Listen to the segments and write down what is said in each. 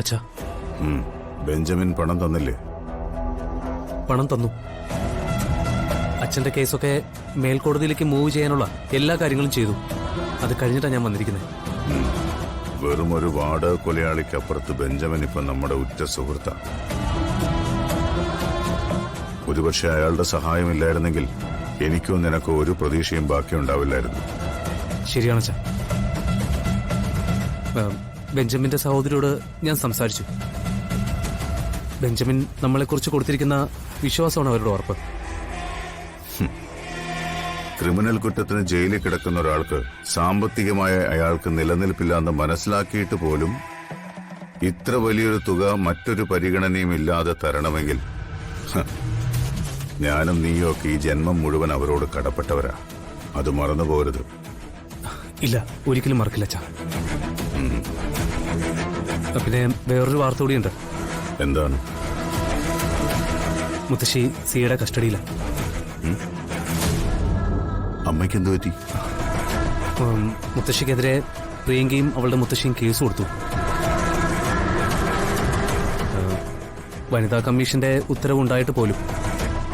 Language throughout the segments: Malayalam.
അച്ഛാ, ബെഞ്ചമിൻ പണം തന്നില്ലേ? പണം തന്നു. അച്ഛന്റെ കേസൊക്കെ മേൽക്കോടതിയിലേക്ക് മൂവ് ചെയ്യാനുള്ള എല്ലാ കാര്യങ്ങളും ചെയ്തു. അത് കഴിഞ്ഞിട്ടാണ് ഞാൻ വന്നിരിക്കുന്നത്. വെറും ഒരു വാടക കൊലയാളിക്കപ്പുറത്ത് ബെഞ്ചമിൻ ഇപ്പൊ നമ്മുടെ ഉറ്റ സുഹൃത്താണ്. ഒരുപക്ഷെ അയാളുടെ സഹായമില്ലായിരുന്നെങ്കിൽ എനിക്കോ നിനക്കോ ഒരു പ്രതീക്ഷയും ബാക്കിയുണ്ടാവില്ലായിരുന്നു. ശരിയാണ് അച്ഛാ. ബെഞ്ചമിന്റെ സഹോദരിയോട് ഞാൻ സംസാരിച്ചു. ബെഞ്ചമിൻ നമ്മളെക്കുറിച്ച് കൊടുത്തിരിക്കുന്ന വിശ്വാസമാണ് അവരുടെ ഉറപ്പ്. ക്രിമിനൽ കുറ്റത്തിന് ജയിലിൽ കിടക്കുന്ന ഒരാൾക്ക് സാമ്പത്തികമായ അയാൾക്ക് നിലനിൽപ്പില്ലാന്ന് മനസ്സിലാക്കിയിട്ട് പോലും ഇത്ര വലിയൊരു തുക മറ്റൊരു പരിഗണനയും ഇല്ലാതെ തരണമെങ്കിൽ ഞാനും നീയും ഒക്കെ ഈ ജന്മം മുഴുവൻ അവരോട് കടപ്പെട്ടവരാ. അത് മറന്നു പോരുത്. ഇല്ല, ഒരിക്കലും മറക്കില്ല അച്ഛാ. പിന്നെ വേറൊരു വാർത്ത കൂടിയുണ്ട്. എന്താണ്? മുത്തശ്ശി സിയുടെ കസ്റ്റഡിയിലാണ്. അമ്മയ്ക്ക് എന്ത് പറ്റി? മുത്തശ്ശിക്കെതിരെ പ്രിയങ്കയും അവളുടെ മുത്തശ്ശിയും കേസ് കൊടുത്തു. വനിതാ കമ്മീഷന്റെ ഉത്തരവുണ്ടായിട്ട് പോലും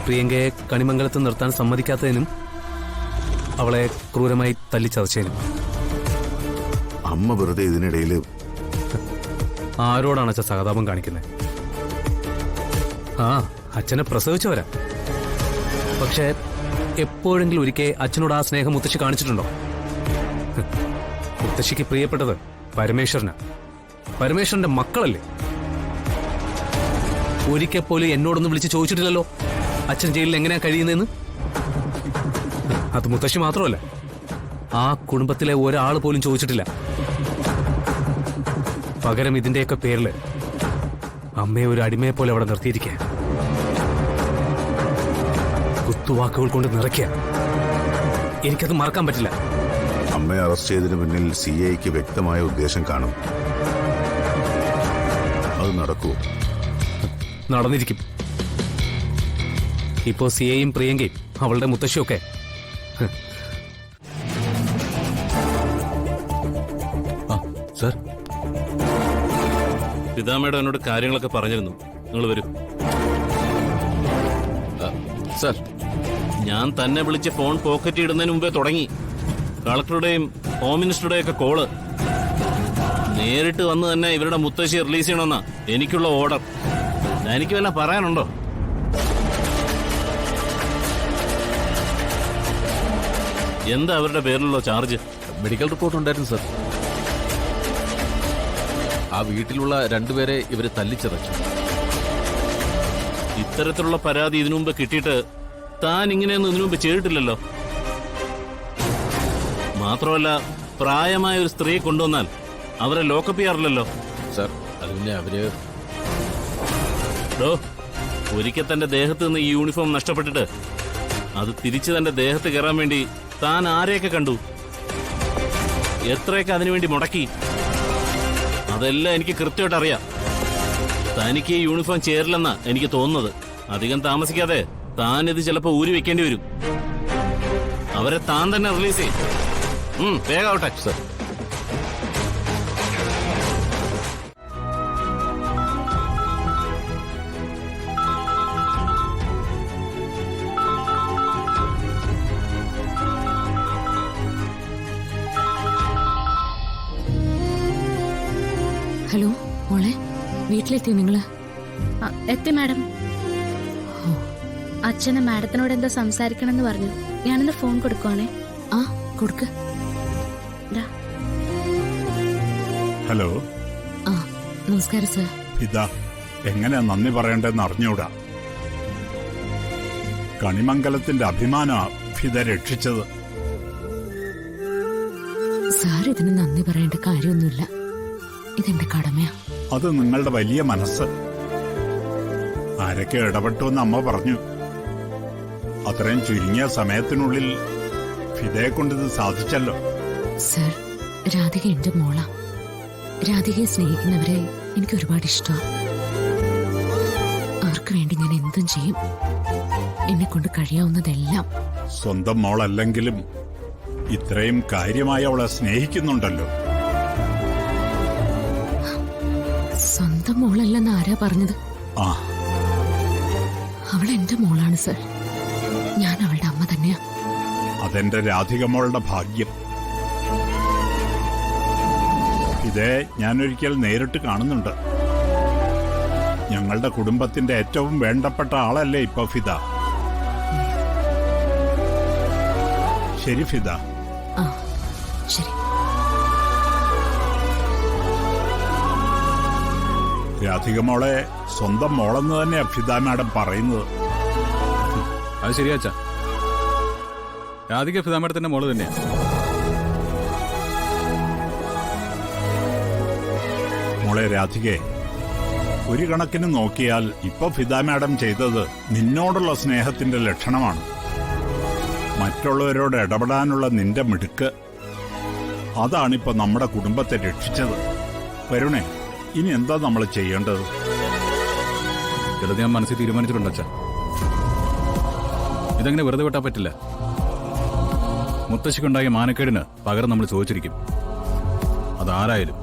പ്രിയങ്കയെ കണിമംഗലത്ത് നിർത്താൻ സമ്മതിക്കാത്തതിനും അവളെ ക്രൂരമായി തല്ലിച്ചതച്ചതിനും. അമ്മ വെറുതെ ഇതിനിടയിൽ ആരോടാണ് അച്ഛൻ സഹതാപം കാണിക്കുന്നത്? അച്ഛനെ പ്രസവിച്ചവരാ. പക്ഷെ എപ്പോഴെങ്കിലും ഒരിക്കൽ അച്ഛനോട് ആ സ്നേഹം മുത്തശ്ശി കാണിച്ചിട്ടുണ്ടോ? മുത്തശ്ശിക്ക് പ്രിയപ്പെട്ടത് പരമേശ്വരനാ. പരമേശ്വരന്റെ മക്കളല്ലേ? ഒരിക്കൽ പോലും എന്നോടൊന്നും വിളിച്ച് ചോദിച്ചിട്ടില്ലല്ലോ അച്ഛൻ ജയിലിൽ എങ്ങനെയാ കഴിയുന്നതെന്ന്. അത് മുത്തശ്ശി മാത്രമല്ല, ആ കുടുംബത്തിലെ ഒരാൾ പോലും ചോദിച്ചിട്ടില്ല. പകരം ഇതിന്റെയൊക്കെ പേരില് അമ്മയെ ഒരു അടിമയെ പോലെ അവിടെ നിർത്തിയിരിക്കുക, കുത്തുവാക്കുകൾ കൊണ്ട് നിറയ്ക്കുക. എനിക്കത് മറക്കാൻ പറ്റില്ല. അമ്മയെ അറസ്റ്റ് ചെയ്തതിന് പിന്നിൽ സിഐക്ക് വ്യക്തമായ ഉദ്ദേശം കാണും. അത് നടക്കുമോ? നടന്നിരിക്കും. ഇപ്പോ സിഐയും പ്രിയങ്കയും അവളുടെ മുത്തശ്ശിയൊക്കെ സർ, പിതാമയുടെ എന്നോട് കാര്യങ്ങളൊക്കെ പറഞ്ഞിരുന്നു. നിങ്ങൾ വരൂ. സർ, ഞാൻ തന്നെ വിളിച്ച് ഫോൺ പോക്കറ്റ് ഇടുന്നതിന് മുമ്പേ തുടങ്ങി കളക്ടറുടെയും ഹോം മിനിസ്റ്ററുടെയും ഒക്കെ കോള്. നേരിട്ട് വന്ന് തന്നെ ഇവരുടെ മുത്തശ്ശി റിലീസ് ചെയ്യണമെന്നാ എനിക്കുള്ള ഓർഡർ. എനിക്ക് വല്ല പറയാനുണ്ടോ? എന്താ അവരുടെ പേരിലുള്ള ചാർജ്? മെഡിക്കൽ റിപ്പോർട്ട് ഉണ്ടായിരുന്നു സർ. ആ വീട്ടിലുള്ള രണ്ടുപേരെ ഇവര് തല്ലിച്ചതച്ചു. ഇത്തരത്തിലുള്ള പരാതി ഇതിനു മുമ്പ് കിട്ടിയിട്ട് താൻ ഇങ്ങനെയൊന്നും ഇതിനു മുമ്പ് ചെയ്തിട്ടില്ലല്ലോ. മാത്രമല്ല, പ്രായമായ ഒരു സ്ത്രീയെ കൊണ്ടുവന്നാൽ അവരെ ലോക്കപ്പ് ചെയ്യാറില്ലല്ലോ. സർ, അത് പിന്നെ അവര് ഒരിക്കൽ തന്റെ ദേഹത്ത് നിന്ന് ഈ യൂണിഫോം നഷ്ടപ്പെട്ടിട്ട് അത് തിരിച്ച് തന്റെ ദേഹത്ത് കയറാൻ വേണ്ടി താൻ ആരെയൊക്കെ കണ്ടു, എത്രയൊക്കെ അതിനുവേണ്ടി മുടക്കി, അതെല്ലാം എനിക്ക് കൃത്യമായിട്ട് അറിയാം. തനിക്ക് ഈ യൂണിഫോം ചേരില്ലെന്നാ എനിക്ക് തോന്നുന്നത്. അധികം താമസിക്കാതെ താൻ ഇത് ചിലപ്പോ ഊരി വെക്കേണ്ടി വരും. അവരെ താൻ തന്നെ റിലീസ് ചെയ്യും. വേഗാവട്ടെ സർ. ഹലോ മോളെ, വീട്ടിലെത്തിയോ നിങ്ങള്? എത്തി മാഡം. അച്ഛന് മാഡത്തിനോട് എന്തോ സംസാരിക്കണമെന്ന് പറഞ്ഞു. ഞാനൊന്ന് ഫോൺ കൊടുക്കുവാണേ. ആ, കൊടുക്ക്. ഹലോ. ആ, നമസ്കാരം സർ. ഇതാ, എങ്ങനെ നന്ദി പറയേണ്ടെന്ന് അറിഞ്ഞൂടാ. കണിമംഗലത്തിന്റെ അഭിമാനാ ഫിദ രക്ഷിച്ചത്. സാർ ഇതിന് നന്ദി പറയേണ്ട കാര്യമൊന്നുമില്ല. ഇതെന്റെ കടമയാ. അത് നിങ്ങളുടെ വലിയ മനസ്സ്. ആരൊക്കെ ഇടപെട്ടുവെന്ന് അമ്മ പറഞ്ഞു. അത്രയും ചുരുങ്ങിയ സമയത്തിനുള്ളിൽ ഫിദയെ കൊണ്ടിത് സാധിച്ചല്ലോ. സർ, രാധിക എന്റെ മോളാ. രാധികയെ സ്നേഹിക്കുന്നവരെ എനിക്ക് ഒരുപാട് ഇഷ്ടമാണ്. അവർക്ക് വേണ്ടി ഞാൻ എന്തും ചെയ്യും. എന്നെ കൊണ്ട് കഴിയാവുന്നതെല്ലാം. സ്വന്തം മോളല്ലെങ്കിലും ഇത്രയും കാര്യമായി അവളെ സ്നേഹിക്കുന്നുണ്ടല്ലോ. സ്വന്തം മോളല്ലെന്ന് ആരാ പറഞ്ഞത്? ആ അവൾ എന്റെ മോളാണ് സർ. ഞാൻ അവളുടെ അമ്മ തന്നെയാ. അതെന്റെ രാധികമോളുടെ ഭാഗ്യം. ഇതേ ഞാനൊരിക്കൽ നേരിട്ട് കാണുന്നുണ്ട്. ഞങ്ങളുടെ കുടുംബത്തിന്റെ ഏറ്റവും വേണ്ടപ്പെട്ട ആളല്ലേ ഇപ്പൊ ഫിദ. ശരി ഫിദ. ആ ശരി. രാധികമോളെ സ്വന്തം മോളെന്ന് തന്നെയാ ഫിദ മാഡം പറയുന്നത്. അത് ശരിയാ അച്ഛാ. രാധിക ഫിദ മാഡത്തിന്റെ മോള് തന്നെയാ. മോളെ രാധികെ, ഒരു കണക്കിന് നോക്കിയാൽ ഇപ്പൊ ഫിദ മാഡം ചെയ്തത് നിന്നോടുള്ള സ്നേഹത്തിന്റെ ലക്ഷണമാണ്. മറ്റുള്ളവരോട് ഇടപെടാനുള്ള നിന്റെ മിടുക്ക് അതാണിപ്പോ നമ്മുടെ കുടുംബത്തെ രക്ഷിച്ചത്. വരുണേ, ഇനി എന്താ നമ്മൾ ചെയ്യേണ്ടത്? ചിലത് ഞാൻ മനസ്സിൽ തീരുമാനിച്ചിട്ടുണ്ട് അച്ഛാ. ഇതങ്ങനെ വെറുതെ വിട്ടാൻ പറ്റില്ല. മുത്തശ്ശിക്കുണ്ടായ മാനക്കേടിന് പകരം നമ്മൾ ചോദിച്ചിരിക്കും, അതാരായാലും.